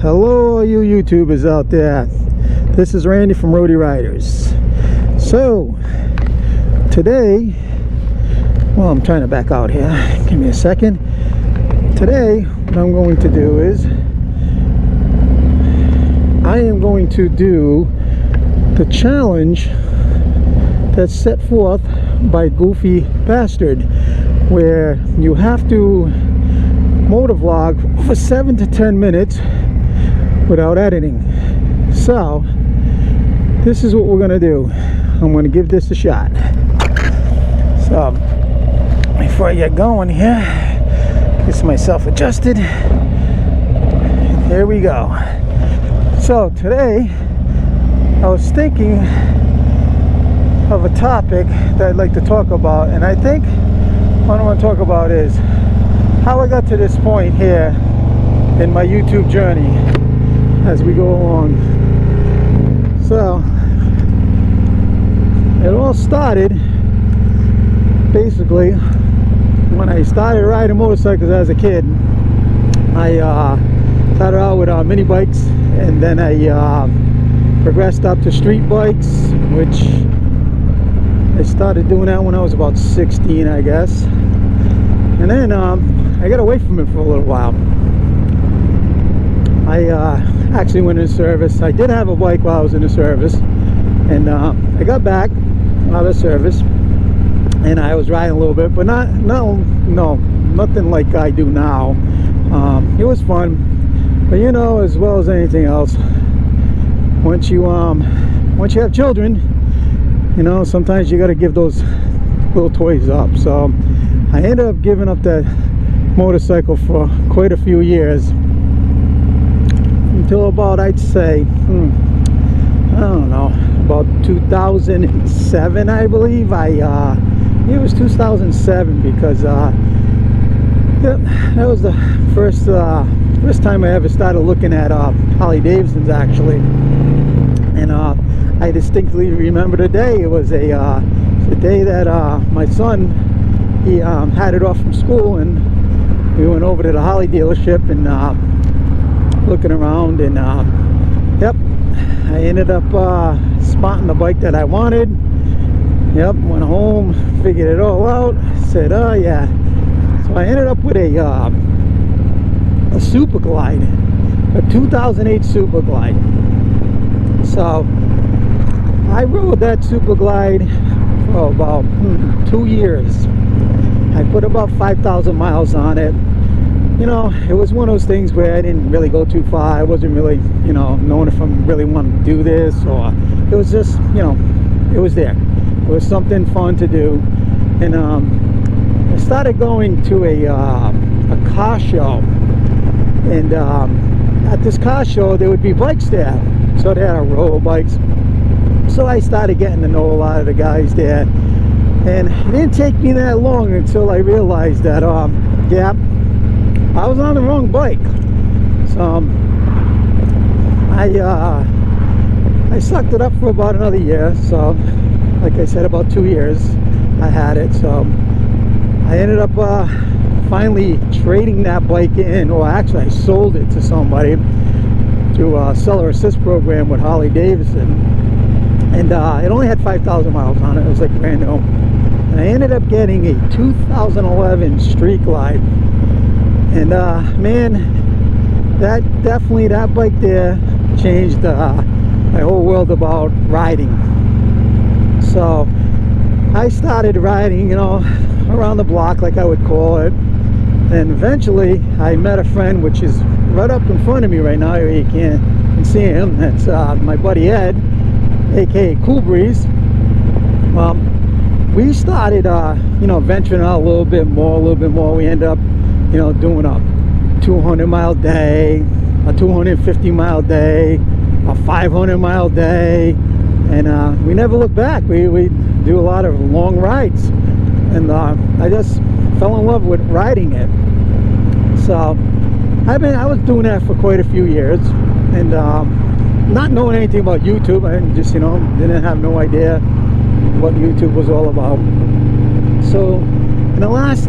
Hello you YouTubers out there. This is Randy from Rhodyriderz. So today, well, I'm trying to back out here, give me a second. Today what I'm going to do is I am going to do the challenge that's set forth by Goofy Bastard, where you have to motovlog for 7 to 10 minutes without editing. So this is what we're gonna do. I'm gonna give this a shot. So before I get going here, get myself adjusted. Here we go. So today I was thinking of a topic that I'd like to talk about, and I think what I want to talk about is how I got to this point here in my YouTube journey as we go along. So it all started basically when I started riding motorcycles as a kid. I started out with mini bikes, and then I progressed up to street bikes, which I started doing that when I was about 16, I guess. And then I got away from it for a little while. I actually went in service. I did have a bike while I was in the service, and I got back out of service, and I was riding a little bit, but nothing like I do now. It was fun, but you know, as well as anything else, once you have children, you know, sometimes you got to give those little toys up. So I ended up giving up that motorcycle for quite a few years, until about, I'd say, I don't know, about 2007, I believe. It was 2007, because that was the first time I ever started looking at Harley Davidsons, actually. And I distinctly remember the day. It was the day that my son, he had it off from school, and we went over to the Harley dealership and looking around, and yep, I ended up spotting the bike that I wanted. Yep, went home, figured it all out, said, oh yeah. So I ended up with a Super Glide, a 2008 Super Glide. So I rode that Super Glide for about 2 years. I put about 5,000 miles on it. You know, it was one of those things where I didn't really go too far. I wasn't really, you know, knowing if I really wanted to do this, or it was just, you know, it was there. It was something fun to do. And I started going to a car show, and at this car show there would be bikes there. So they had roll bikes. So I started getting to know a lot of the guys there, and it didn't take me that long until I realized that yeah, I was on the wrong bike. So I sucked it up for about another year. So like I said, about 2 years I had it. So I ended up finally trading that bike in, or actually I sold it to somebody through a seller assist program with Harley Davidson, and it only had 5,000 miles on it. It was like brand new, and I ended up getting a 2011 Street Glide. And man, that bike there changed my whole world about riding. So I started riding, you know, around the block, like I would call it. And eventually I met a friend, which is right up in front of me right now. You can see him. That's my buddy Ed, aka Cool Breeze. Well, we started you know, venturing out a little bit more. We ended up, you know, doing a 200-mile day, a 250-mile day, a 500-mile day, and we never looked back. We do a lot of long rides, and I just fell in love with riding it. So I was doing that for quite a few years, and not knowing anything about YouTube. I just, you know, didn't have no idea what YouTube was all about. So in the last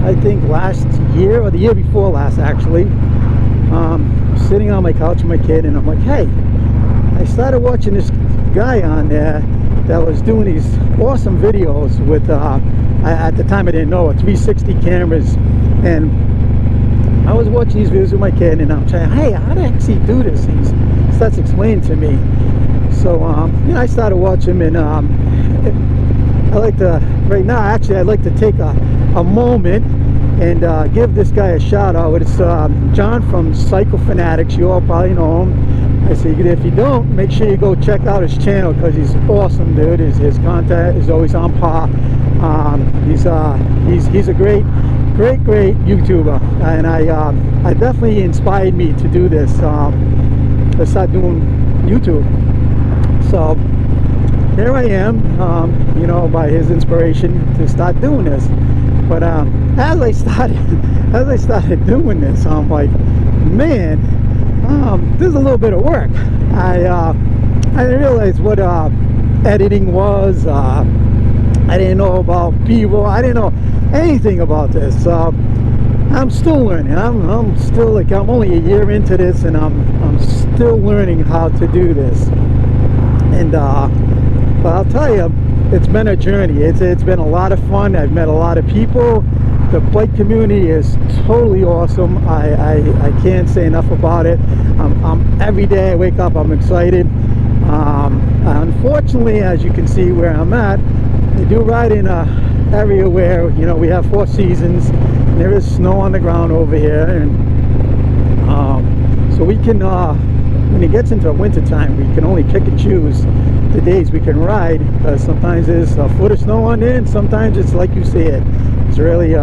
I think last year, or the year before last actually, sitting on my couch with my kid, and I'm like, hey, I started watching this guy on there that was doing these awesome videos with at the time I didn't know it, 360 cameras, and I was watching these videos with my kid, and I'm saying, hey, how the heck does he do this? He starts explaining to me. So you know, I started watching him, and I like to, right now actually, I'd like to take a moment and give this guy a shout out. It's John from Cycle Fanatics. You all probably know him. I say, if you don't, make sure you go check out his channel, because he's awesome, dude. His content is always on par. He's a great YouTuber, and I definitely inspired me to do this, to start doing YouTube. So here I am, you know, by his inspiration to start doing this. But as I started doing this, I'm like, man, there's a little bit of work. I didn't realize what editing was. I didn't know about B-roll. I didn't know anything about this. I'm still learning. I'm still, like, I'm only a year into this, and I'm still learning how to do this. And but I'll tell you, it's been a journey. It's been a lot of fun. I've met a lot of people. The bike community is totally awesome. I can't say enough about it. Every day I wake up, I'm excited. Unfortunately, as you can see where I'm at, I do ride in a area where, you know, we have 4 seasons, and there is snow on the ground over here, and so we can, when it gets into winter time, we can only pick and choose the days we can ride, because sometimes there's a foot of snow on there, and sometimes it's like you see it. It's really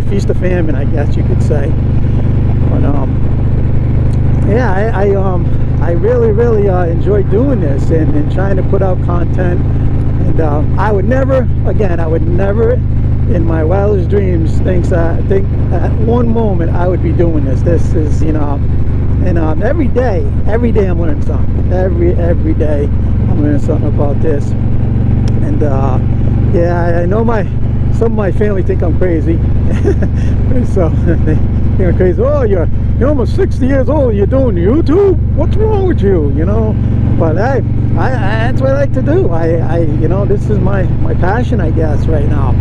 feast or famine, I guess you could say. But yeah, I really enjoy doing this, and trying to put out content. And I would never in my wildest dreams think at one moment I would be doing this. This is, you know, and every day I'm learning something. Every day I'm learning something about this. And yeah, I know some of my family think I'm crazy. So they think I'm crazy. Oh, you're almost 60 years old, you're doing YouTube? What's wrong with you? You know? But that's what I like to do. You know, this is my passion, I guess, right now.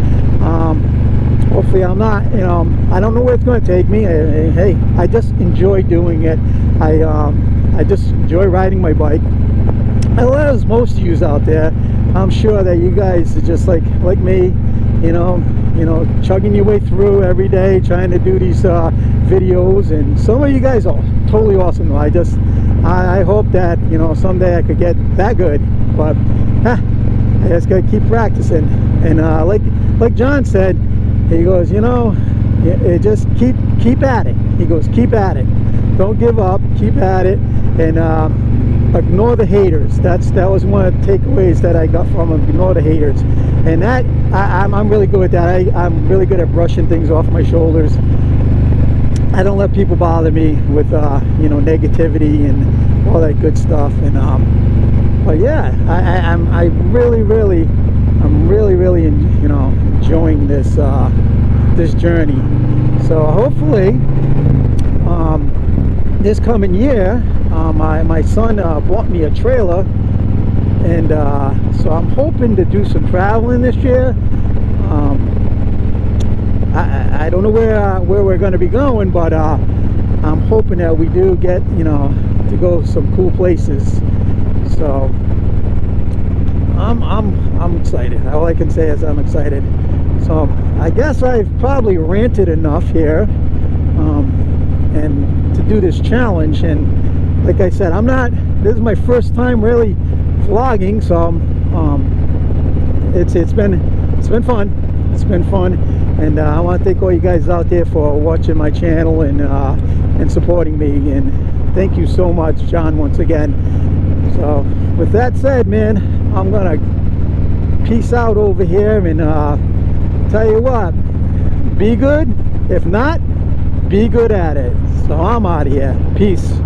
Hopefully I'm not, you know, I don't know where it's going to take me. Hey, I just enjoy doing it. I just enjoy riding my bike. As most of you out there, I'm sure that you guys are just like me, you know, chugging your way through every day, trying to do these videos. And some of you guys are totally awesome. I hope that, you know, someday I could get that good. But I just gotta keep practicing. And like John said, he goes, you know, just keep at it. He goes, keep at it. Don't give up. Keep at it. And ignore the haters. That was one of the takeaways that I got from him. Ignore the haters. And that I'm really good at that. I'm really good at brushing things off my shoulders. I don't let people bother me with you know, negativity and all that good stuff. And but yeah, I'm really you know, enjoying this this journey. So hopefully this coming year, my son bought me a trailer, and so I'm hoping to do some traveling this year. I don't know where we're going to be going, but I'm hoping that we do get, you know, to go some cool places. So I'm excited. All I can say is I'm excited. So I guess I've probably ranted enough here, and to do this challenge. And like I said, this is my first time really vlogging, so it's been fun. It's been fun, and I want to thank all you guys out there for watching my channel and supporting me. And thank you so much, John, once again. So with that said, man, I'm gonna peace out over here, and tell you what, be good. If not, be good at it. So I'm out of here. Peace.